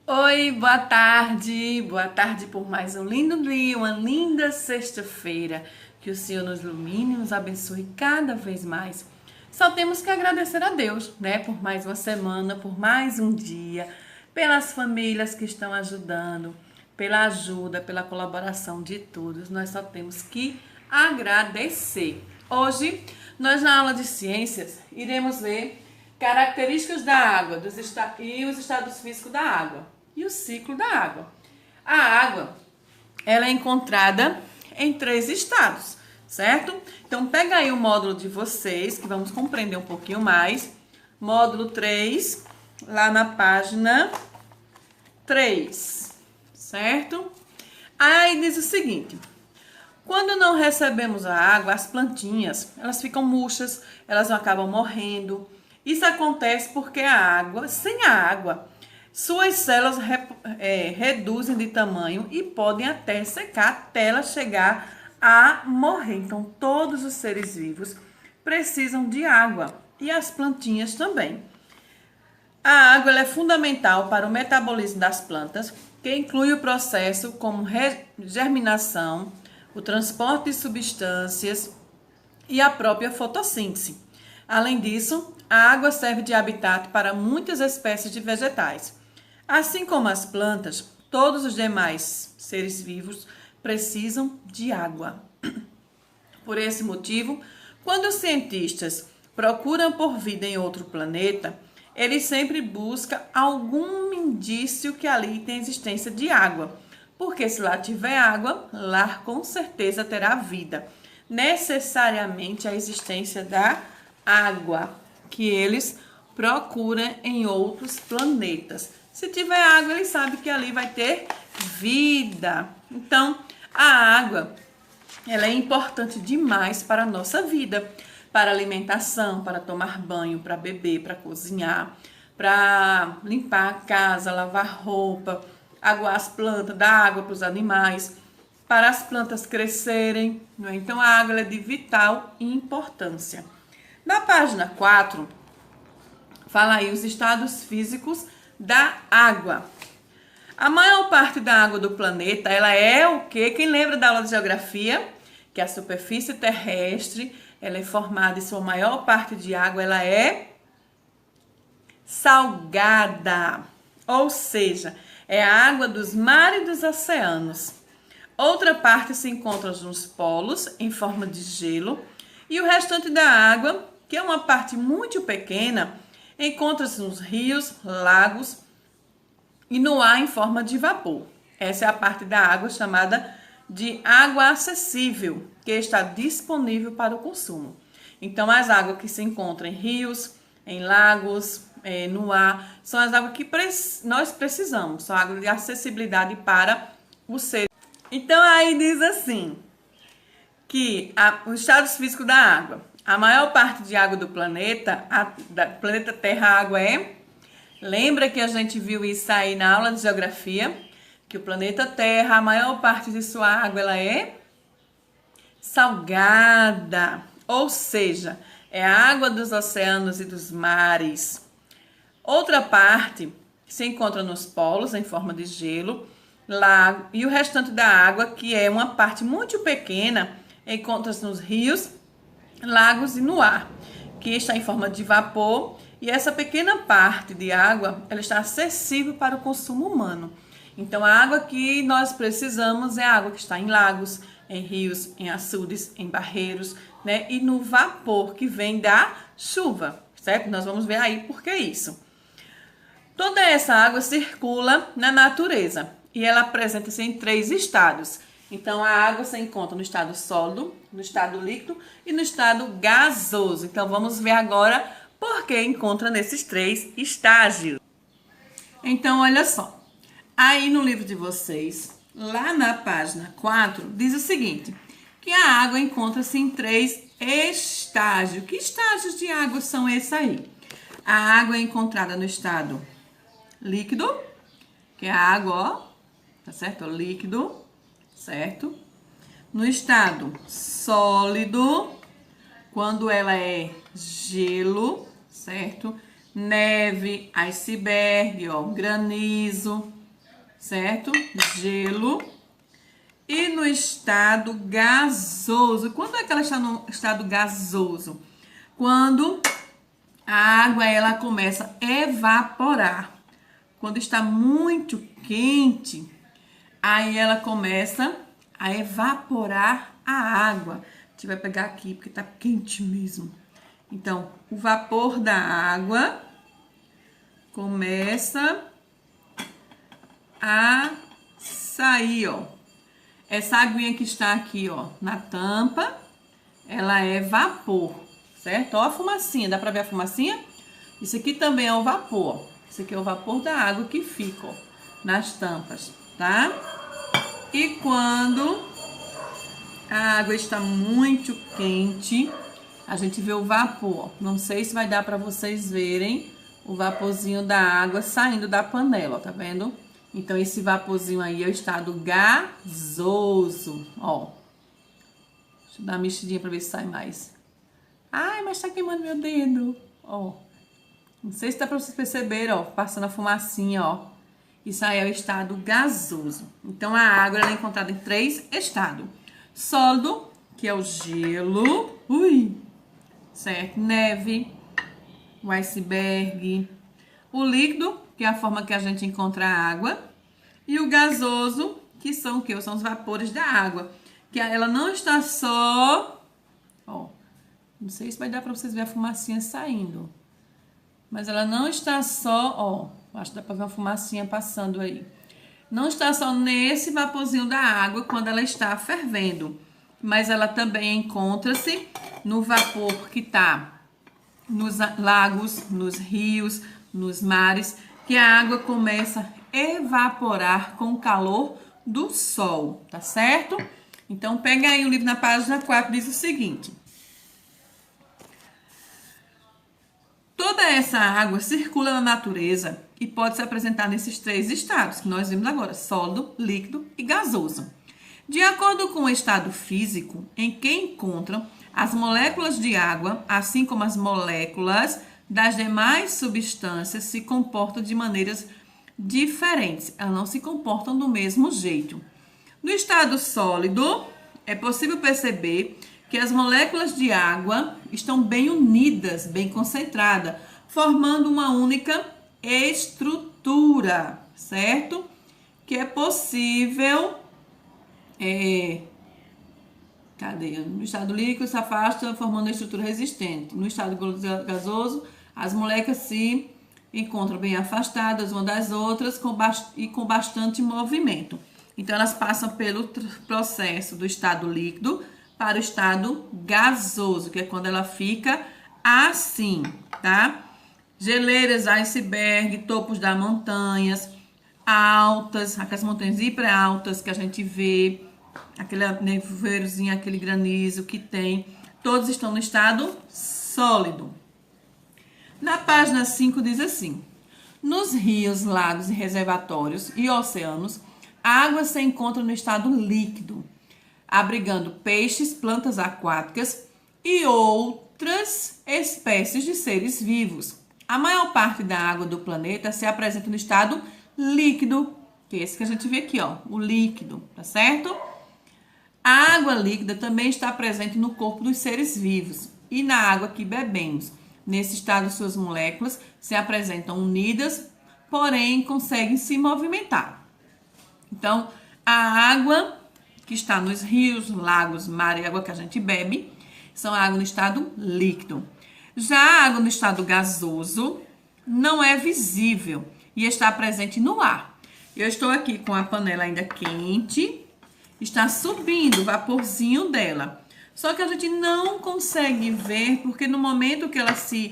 Oi, boa tarde. Boa tarde por mais um lindo dia, uma linda sexta-feira. Que o Senhor nos ilumine e nos abençoe cada vez mais. Só temos que agradecer a Deus, né, por mais uma semana, por mais um dia, pelas famílias que estão ajudando, pela ajuda, pela colaboração de todos. Nós só temos que agradecer. Hoje, nós na aula de ciências iremos ver características da água e os estados físicos da água e o ciclo da água. A água, ela é encontrada em 3 estados, certo? Então, pega aí o módulo de vocês, que vamos compreender um pouquinho mais. Módulo 3, lá na página 3, certo? Aí diz o seguinte: quando não recebemos a água, as plantinhas, elas ficam murchas, elas acabam morrendo. Isso acontece porque sem a água, suas células reduzem de tamanho e podem até secar até ela chegar a morrer. Então, todos os seres vivos precisam de água e as plantinhas também. A água ela é fundamental para o metabolismo das plantas, que inclui o processo como germinação, o transporte de substâncias e a própria fotossíntese. Além disso, a água serve de habitat para muitas espécies de vegetais. Assim como as plantas, todos os demais seres vivos precisam de água. Por esse motivo, quando os cientistas procuram por vida em outro planeta, eles sempre buscam algum indício que ali tem existência de água. Porque se lá tiver água, lá com certeza terá vida. Necessariamente a existência da água que eles procuram em outros planetas. Se tiver água, eles sabem que ali vai ter vida. Então, a água, ela é importante demais para a nossa vida, para alimentação, para tomar banho, para beber, para cozinhar, para limpar a casa, lavar roupa, aguar as plantas, dar água para os animais, para as plantas crescerem. Não é? Então, a água é de vital importância. Na página 4, fala aí os estados físicos da água. A maior parte da água do planeta, ela é o quê? Quem lembra da aula de geografia? Que a superfície terrestre, ela é formada, em sua maior parte de água, ela é salgada. Ou seja, é a água dos mares e dos oceanos. Outra parte se encontra nos polos, em forma de gelo. E o restante da água, que é uma parte muito pequena, encontra-se nos rios, lagos e no ar em forma de vapor. Essa é a parte da água chamada de água acessível, que está disponível para o consumo. Então, as águas que se encontram em rios, em lagos, no ar, são as águas que nós precisamos, são águas de acessibilidade para o ser. Então, aí diz assim, que os estados físicos da água. A maior parte de água do planeta, planeta Terra, a água é... Lembra que a gente viu isso aí na aula de geografia? Que o planeta Terra, a maior parte de sua água, ela é salgada. Ou seja, é a água dos oceanos e dos mares. Outra parte se encontra nos polos, em forma de gelo, lago, e o restante da água, que é uma parte muito pequena, encontra-se nos rios, lagos e no ar, que está em forma de vapor, e essa pequena parte de água, ela está acessível para o consumo humano. Então, a água que nós precisamos é a água que está em lagos, em rios, em açudes, em barreiros, né? E no vapor que vem da chuva, certo? Nós vamos ver aí por que isso. Toda essa água circula na natureza e ela apresenta-se em 3 estados. Então, a água se encontra no estado sólido, no estado líquido e no estado gasoso. Então, vamos ver agora por que encontra nesses 3 estágios. Então, olha só. Aí no livro de vocês, lá na página 4, diz o seguinte, que a água encontra-se em 3 estágios. Que estágios de água são esses aí? A água é encontrada no estado líquido, que é a água, ó, tá certo? Líquido, certo? No estado sólido, quando ela é gelo, certo? Neve, iceberg, ó, granizo, certo? Gelo. E no estado gasoso. Quando é que ela está no estado gasoso? Quando a água ela começa a evaporar. Quando está muito quente, aí ela começa a evaporar a água. A gente vai pegar aqui porque tá quente mesmo. Então, o vapor da água começa a sair, ó. Essa aguinha que está aqui, ó, na tampa, ela é vapor, certo? Ó a fumacinha, dá pra ver a fumacinha? Isso aqui também é o vapor, ó. Isso aqui é o vapor da água que fica, ó, nas tampas, tá? E quando a água está muito quente, a gente vê o vapor. Não sei se vai dar para vocês verem o vaporzinho da água saindo da panela, ó, tá vendo? Então, esse vaporzinho aí é o estado gasoso, ó. Deixa eu dar uma mexidinha para ver se sai mais. Ai, mas tá queimando meu dedo, ó. Não sei se dá para vocês perceberem, ó, passando a fumacinha, ó. Isso aí é o estado gasoso. Então, a água ela é encontrada em 3 estados. Sólido, que é o gelo, certo? Neve, o iceberg. O líquido, que é a forma que a gente encontra a água. E o gasoso, que são o quê? São os vapores da água. Que ela não está só... Ó, não sei se vai dar para vocês verem a fumacinha saindo. Mas ela não está só... Ó, acho que dá para ver uma fumacinha passando aí. Não está só nesse vaporzinho da água quando ela está fervendo. Mas ela também encontra-se no vapor que está nos lagos, nos rios, nos mares, que a água começa a evaporar com o calor do sol, tá certo? Então, pega aí o livro na página 4, diz o seguinte. Toda essa água circula na natureza e pode se apresentar nesses 3 estados que nós vimos agora, sólido, líquido e gasoso. De acordo com o estado físico em que encontram as moléculas de água, assim como as moléculas das demais substâncias, se comportam de maneiras diferentes. Elas não se comportam do mesmo jeito. No estado sólido, é possível perceber que as moléculas de água estão bem unidas, bem concentradas, formando uma única estrutura, certo? Que é possível... Cadê? No estado líquido se afasta formando uma estrutura resistente. No estado gasoso, as moléculas se encontram bem afastadas uma das outras e com bastante movimento. Então, elas passam pelo processo do estado líquido para o estado gasoso, que é quando ela fica assim, tá? Geleiras, iceberg, topos das montanhas altas, aquelas montanhas hiper altas que a gente vê, aquele nevoeirozinho, aquele granizo que tem, todos estão no estado sólido. Na página 5 diz assim: nos rios, lagos e reservatórios e oceanos, a água se encontra no estado líquido, abrigando peixes, plantas aquáticas e outras espécies de seres vivos. A maior parte da água do planeta se apresenta no estado líquido, que é esse que a gente vê aqui, ó, o líquido, tá certo? A água líquida também está presente no corpo dos seres vivos e na água que bebemos. Nesse estado, suas moléculas se apresentam unidas, porém conseguem se movimentar. Então, a água que está nos rios, lagos, mar e água que a gente bebe, são água no estado líquido. Já a água no estado gasoso não é visível e está presente no ar. Eu estou aqui com a panela ainda quente, está subindo o vaporzinho dela. Só que a gente não consegue ver, porque no momento que ela se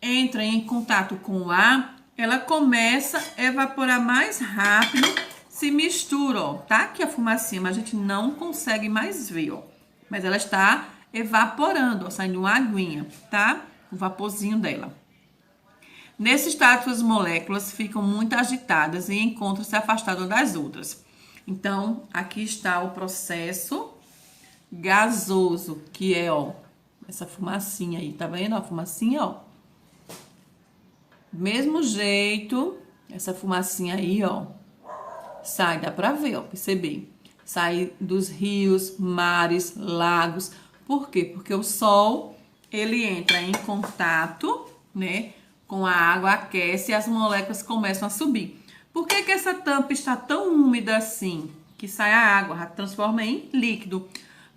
entra em contato com o ar, ela começa a evaporar mais rápido, se mistura, ó. Tá aqui a fumacinha, mas a gente não consegue mais ver, ó. Mas ela está evaporando, ó, saindo uma aguinha, tá? O vaporzinho dela. Nesse estado, as moléculas ficam muito agitadas e encontram-se afastadas das outras. Então, aqui está o processo gasoso, que é, ó, essa fumacinha aí, tá vendo a fumacinha, ó? Do mesmo jeito, essa fumacinha aí, ó, sai, dá pra ver, ó, perceber. Sai dos rios, mares, lagos. Por quê? Porque o sol, ele entra em contato, né, com a água, aquece e as moléculas começam a subir. Por que que essa tampa está tão úmida assim? Que sai a água, transforma em líquido.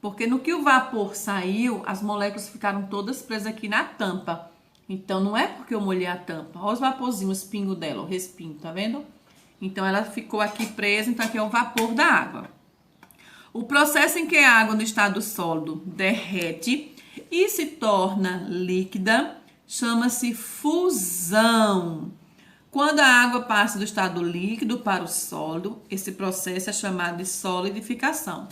Porque no que o vapor saiu, as moléculas ficaram todas presas aqui na tampa. Então, não é porque eu molhei a tampa. Olha os vaporzinhos, os pingos dela, o respingo, tá vendo? Então, ela ficou aqui presa, então aqui é o vapor da água. O processo em que a água no estado sólido derrete e se torna líquida chama-se fusão. Quando a água passa do estado líquido para o sólido, esse processo é chamado de solidificação.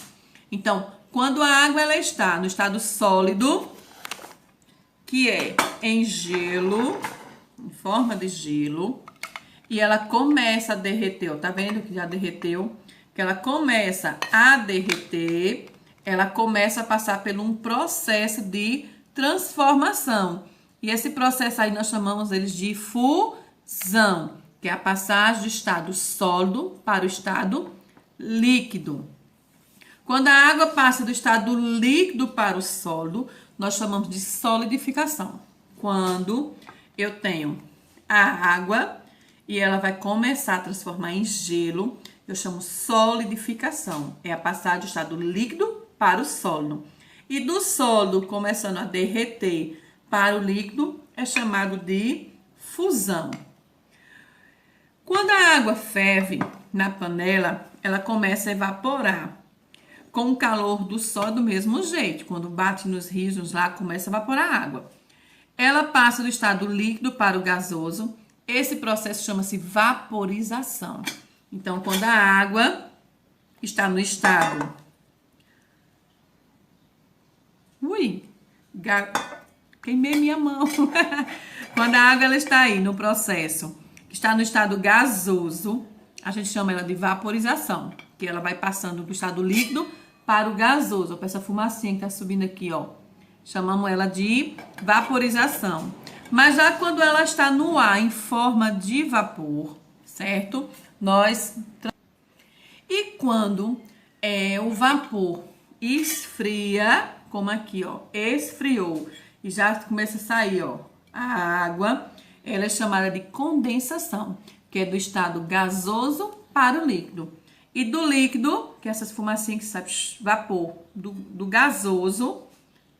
Então, quando a água ela está no estado sólido, que é em gelo, em forma de gelo, e ela começa a derreter, ó, tá vendo que já derreteu? Que ela começa a derreter, ela começa a passar por um processo de transformação. E esse processo aí nós chamamos eles de fusão, que é a passagem do estado sólido para o estado líquido. Quando a água passa do estado líquido para o sólido, nós chamamos de solidificação. Quando eu tenho a água e ela vai começar a transformar em gelo, eu chamo solidificação. É a passagem do estado líquido para o sólido. E do sólido começando a derreter para o líquido, é chamado de fusão. Quando a água ferve na panela, ela começa a evaporar. Com o calor do sol do mesmo jeito. Quando bate nos rios, nos lagos, começa a evaporar a água. Ela passa do estado líquido para o gasoso. Esse processo chama-se vaporização. Então, quando a água está no estado... Queimei minha mão. Quando a água ela está aí no processo, está no estado gasoso, a gente chama ela de vaporização. Que ela vai passando do estado líquido para o gasoso. Ó, essa fumacinha que tá subindo aqui, ó. Chamamos ela de vaporização. Mas já quando ela está no ar em forma de vapor, certo? E quando o vapor esfria, como aqui, ó, esfriou e já começa a sair, ó, a água, ela é chamada de condensação, que é do estado gasoso para o líquido. E do líquido, que é essas fumacinhas que sabe, vapor, do gasoso,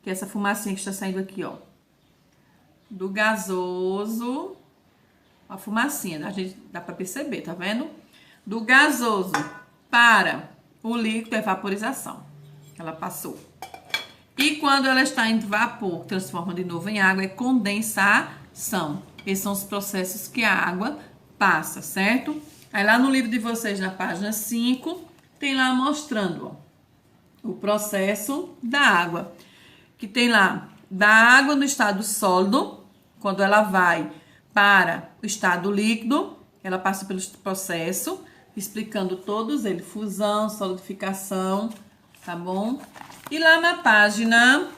que é essa fumacinha que está saindo aqui, ó. Do gasoso, a fumacinha, a gente dá para perceber, tá vendo? Do gasoso para o líquido é vaporização. Ela passou. E quando ela está em vapor, transforma de novo em água, é condensação. Esses são os processos que a água passa, certo? Aí lá no livro de vocês, na página 5, tem lá mostrando, ó, o processo da água. Que tem lá, da água no estado sólido, quando ela vai para o estado líquido, ela passa pelo processo, explicando todos eles, fusão, solidificação, tá bom? E lá na página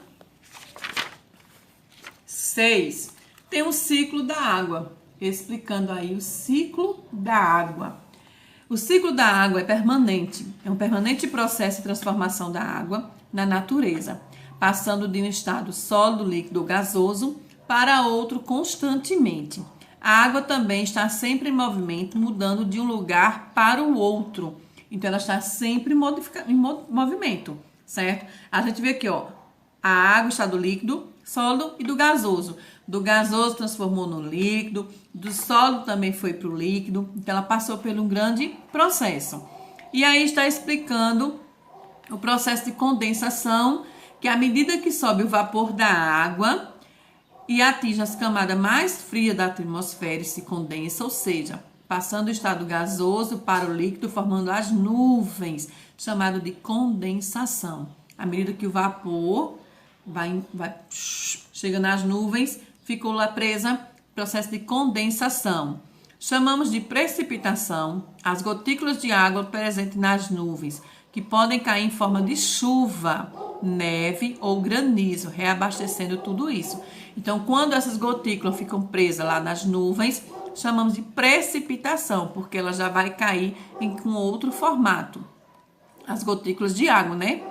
6, tem o ciclo da água, explicando aí o ciclo da água. O ciclo da água é permanente, é um permanente processo de transformação da água na natureza, passando de um estado sólido, líquido ou gasoso para outro constantemente. A água também está sempre em movimento, mudando de um lugar para o outro. Então, ela está sempre em movimento, certo? A gente vê aqui, ó, a água está do líquido, sólido e do gasoso. Do gasoso transformou no líquido, do sólido também foi para o líquido. Então, ela passou por um grande processo. E aí está explicando o processo de condensação, que à medida que sobe o vapor da água e atinge as camadas mais frias da atmosfera e se condensa, ou seja, passando do estado gasoso para o líquido, formando as nuvens, chamado de condensação. À medida que o vapor vai chegando nas nuvens, ficou lá presa, processo de condensação. Chamamos de precipitação as gotículas de água presentes nas nuvens, que podem cair em forma de chuva, neve ou granizo, reabastecendo tudo isso. Então, quando essas gotículas ficam presas lá nas nuvens, chamamos de precipitação, porque ela já vai cair com outro formato. As gotículas de água, né?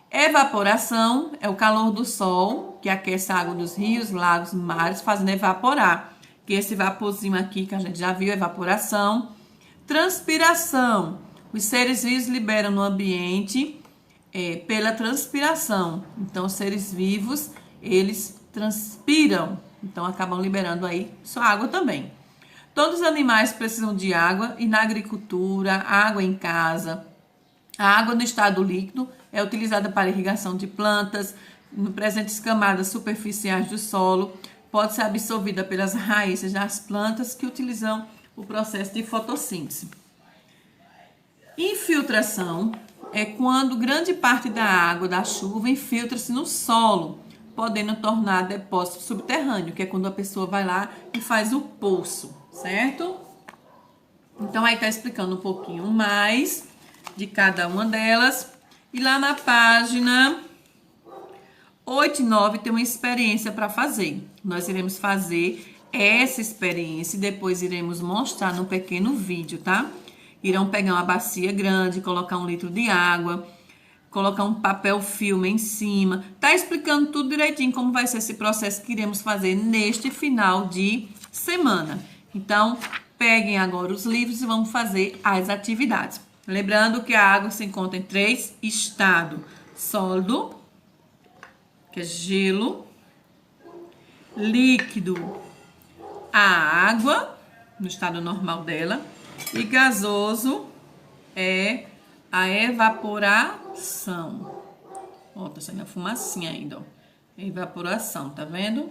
Evaporação é o calor do sol, que aquece a água dos rios, lagos, mares, fazendo evaporar. Que esse vaporzinho aqui, que a gente já viu, evaporação. Transpiração. Os seres vivos liberam no ambiente pela transpiração. Então, os seres vivos, eles transpiram. Então, acabam liberando aí sua água também. Todos os animais precisam de água e na agricultura, água em casa. A água no estado líquido é utilizada para irrigação de plantas, no presentes camadas superficiais do solo, pode ser absorvida pelas raízes das plantas que utilizam o processo de fotossíntese. Infiltração é quando grande parte da água da chuva infiltra-se no solo, podendo tornar depósito subterrâneo, que é quando a pessoa vai lá e faz o poço, certo? Então, aí tá explicando um pouquinho mais de cada uma delas. E lá na página 8 e 9 tem uma experiência para fazer. Nós iremos fazer essa experiência e depois iremos mostrar num pequeno vídeo, tá? Irão pegar uma bacia grande, colocar 1 litro de água, colocar um papel filme em cima. Tá explicando tudo direitinho como vai ser esse processo que iremos fazer neste final de semana. Então, peguem agora os livros e vamos fazer as atividades. Lembrando que a água se encontra em 3 estados: sólido, que é gelo, líquido, a água, no estado normal dela, e gasoso é a evaporação. Ó, tá saindo a fumacinha ainda, ó. Evaporação, tá vendo?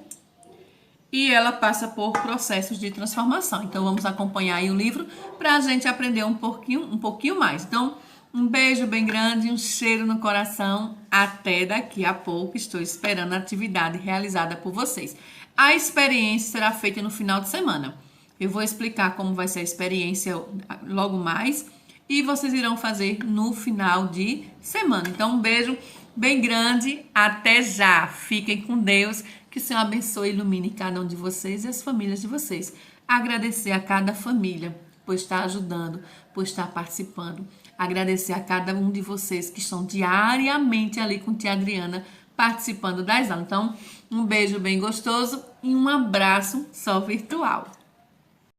E ela passa por processos de transformação. Então, vamos acompanhar aí o livro para a gente aprender um pouquinho mais. Então, um beijo bem grande, um cheiro no coração. Até daqui a pouco. Estou esperando a atividade realizada por vocês. A experiência será feita no final de semana. Eu vou explicar como vai ser a experiência logo mais e vocês irão fazer no final de semana. Então, um beijo bem grande. Até já. Fiquem com Deus. Que o Senhor abençoe e ilumine cada um de vocês e as famílias de vocês. Agradecer a cada família por estar ajudando, por estar participando. Agradecer a cada um de vocês que estão diariamente ali com tia Adriana participando das aulas. Então, um beijo bem gostoso e um abraço só virtual.